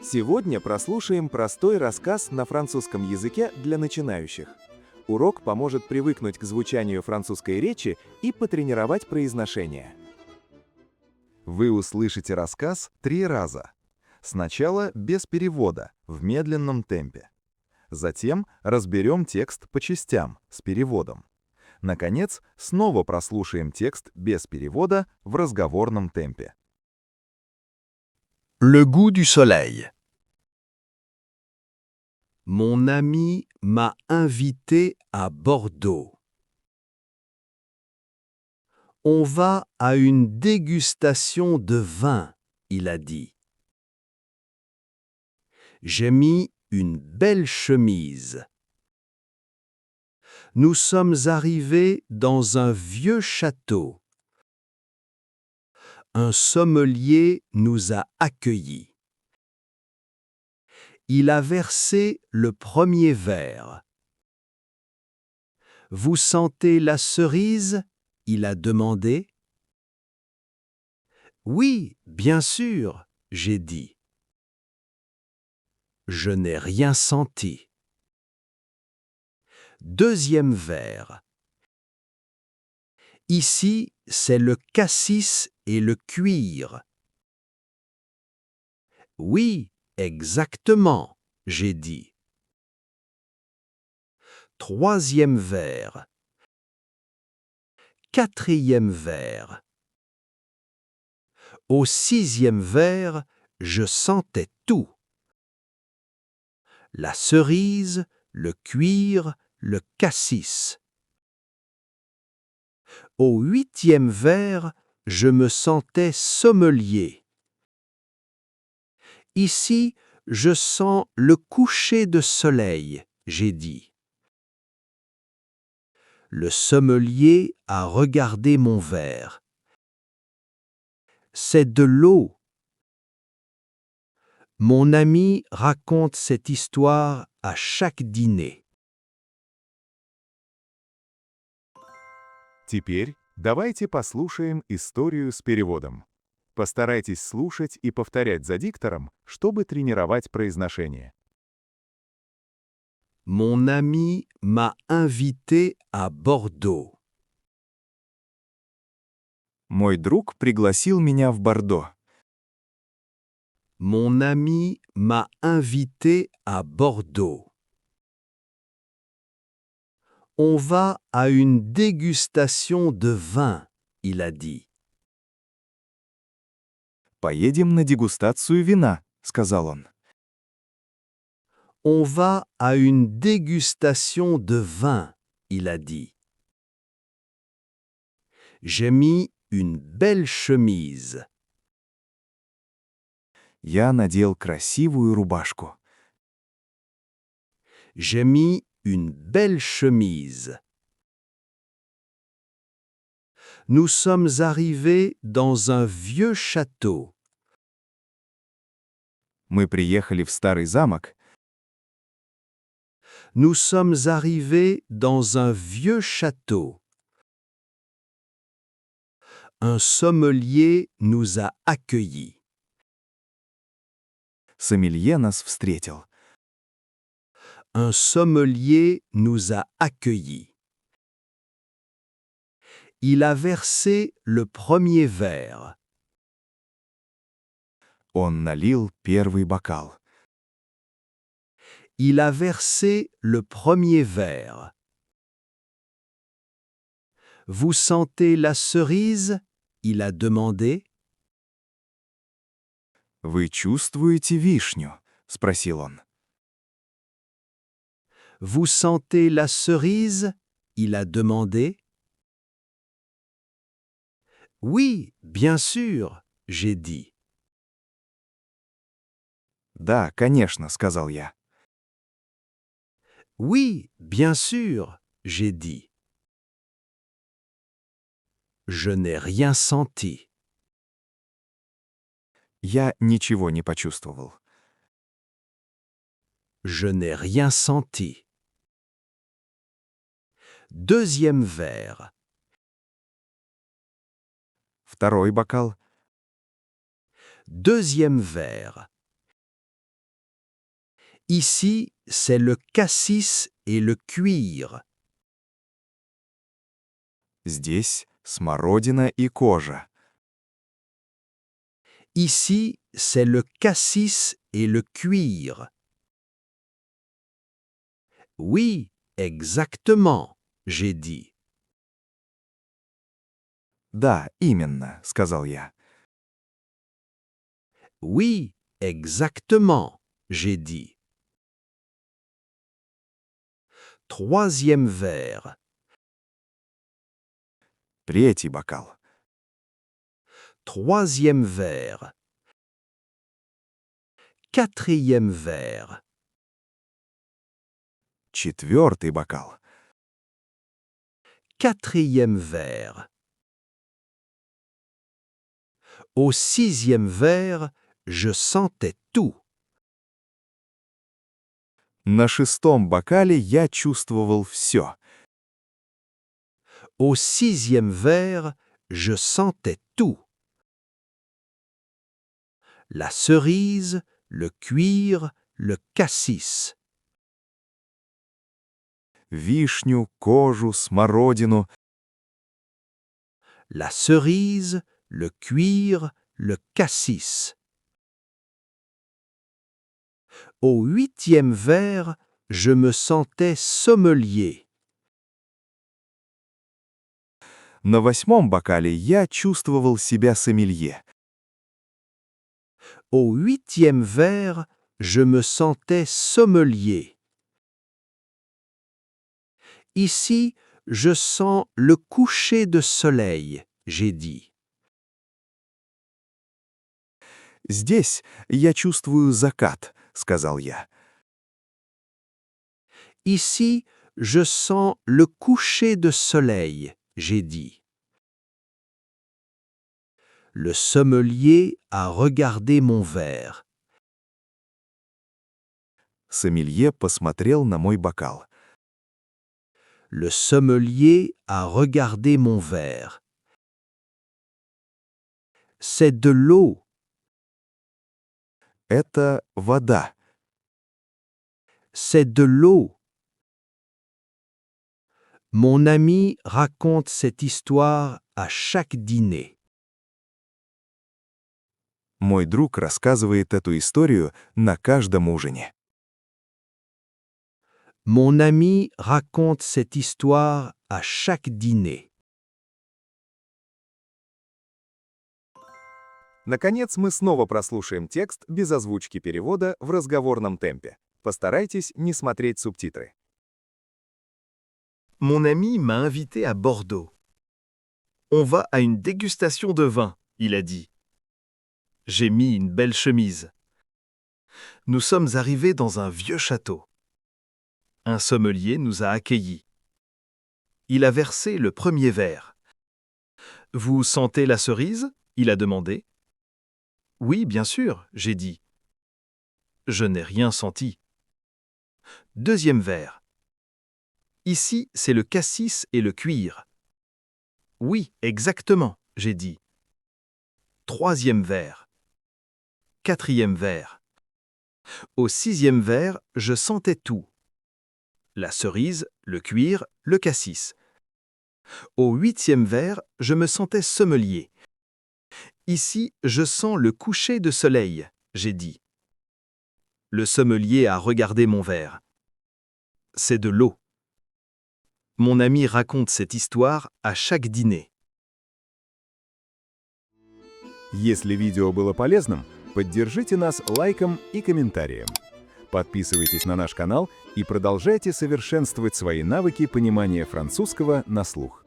Сегодня прослушаем простой рассказ на французском языке для начинающих. Урок поможет привыкнуть к звучанию французской речи и потренировать произношение. Вы услышите рассказ 3 раза. Сначала без перевода, в медленном темпе. Затем разберем текст по частям, с переводом. Наконец, снова прослушаем текст без перевода в разговорном темпе. Le goût du soleil. Mon ami m'a invité à Bordeaux. On va à une dégustation de vin, il a dit. J'ai mis une belle chemise. Nous sommes arrivés dans un vieux château. Un sommelier nous a accueillis. Il a versé le premier verre. « Vous sentez la cerise ?» il a demandé. « Oui, bien sûr », j'ai dit. Je n'ai rien senti. Deuxième verre. Ici, c'est le cassis et le cuir. Oui, exactement, j'ai dit. Troisième verre. Quatrième verre. Au sixième verre, je sentais tout. La cerise, le cuir, le cassis. Au huitième verre, je me sentais sommelier. Ici, je sens le coucher de soleil, j'ai dit. Le sommelier a regardé mon verre. C'est de l'eau. Mon ami raconte cette histoire à chaque dîner. Теперь давайте послушаем историю с переводом. Постарайтесь слушать и повторять за диктором, чтобы тренировать произношение. Mon ami m'a invité à Bordeaux. Мой друг пригласил меня в Бордо. Mon ami m'a invité à Bordeaux. On va à une dégustation de vin, il a dit. «Поедем на дегустацию вина», — сказал он. On va à une dégustation de vin, il a dit. J'ai mis une belle chemise. Я надел красивую рубашку. J'ai mis une belle chemise. Nous sommes arrivés dans un vieux château. Мы приехали в старый замок. Nous sommes arrivés dans un vieux château. Un sommelier nous a accueillis. Сомелье нас встретил. Un sommelier nous a accueillis. Il a versé le premier verre. Он налил первый бокал. Il a versé le premier verre. Vous sentez la cerise? Il a demandé. «Вы чувствуете вишню?» — спросил он. Vous sentez la cerise? Il a demandé. Oui, bien sûr, j'ai dit. «Да, конечно», — сказал я. Oui, bien sûr, j'ai dit. Je n'ai rien senti. Я ничего не почувствовал. Je n'ai rien senti. Deuxième verre. Второй бокал. Deuxième verre. Ici, c'est le cassis et le cuir. Здесь смородина и кожа. Ici, c'est le cassis et le cuir. Oui, exactement, j'ai dit. Да, именно, сказал я. Oui, exactement, j'ai dit. Troisième verre. Третий бокал. Troisième verre. Quatrième verre. Четвертый бокал. Quatrième verre. Au sixième verre, je sentais tout. На шестом бокале я чувствовал все. Au sixième verre, je sentais tout. La cerise, le cuir, le cassis. Вишню, кожу, смородину. La cerise, le cuir, le cassis. Au huitième verre, je me sentais sommelier. На восьмом бокале я чувствовал себя сомелье. Au huitième verre, je me sentais sommelier. Ici, je sens le coucher de soleil, j'ai dit. Здесь я чувствую закат, сказал я. Ici, je sens le coucher de soleil, j'ai dit. Le sommelier a regardé mon verre. Сомелье посмотрел на мой бокал. Le sommelier a regardé mon verre. C'est de l'eau. Это вода. C'est de l'eau. Mon ami raconte cette histoire à chaque dîner. Мой друг рассказывает эту историю на каждом ужине. Mon ami raconte cette histoire à chaque dîner. Наконец, мы снова прослушаем текст без озвучки перевода в разговорном темпе. Постарайтесь не смотреть субтитры. Mon ami m'a invité à Bordeaux. On va à une dégustation de vin, il a dit. J'ai mis une belle chemise. Nous sommes arrivés dans un vieux château. Un sommelier nous a accueillis. Il a versé le premier verre. « Vous sentez la cerise ?» il a demandé. « Oui, bien sûr, j'ai dit. » Je n'ai rien senti. Deuxième verre. « Ici, c'est le cassis et le cuir. » Oui, exactement, j'ai dit. Troisième verre. Quatrième verre. Au sixième verre, je sentais tout. La cerise, le cuir, le cassis. Au huitième verre, je me sentais sommelier. Ici, je sens le coucher de soleil, j'ai dit. Le sommelier a regardé mon verre. C'est de l'eau. Mon ami raconte cette histoire à chaque dîner. Если видео было полезным, поддержите нас лайком и комментарием. Подписывайтесь на наш канал и продолжайте совершенствовать свои навыки понимания французского на слух.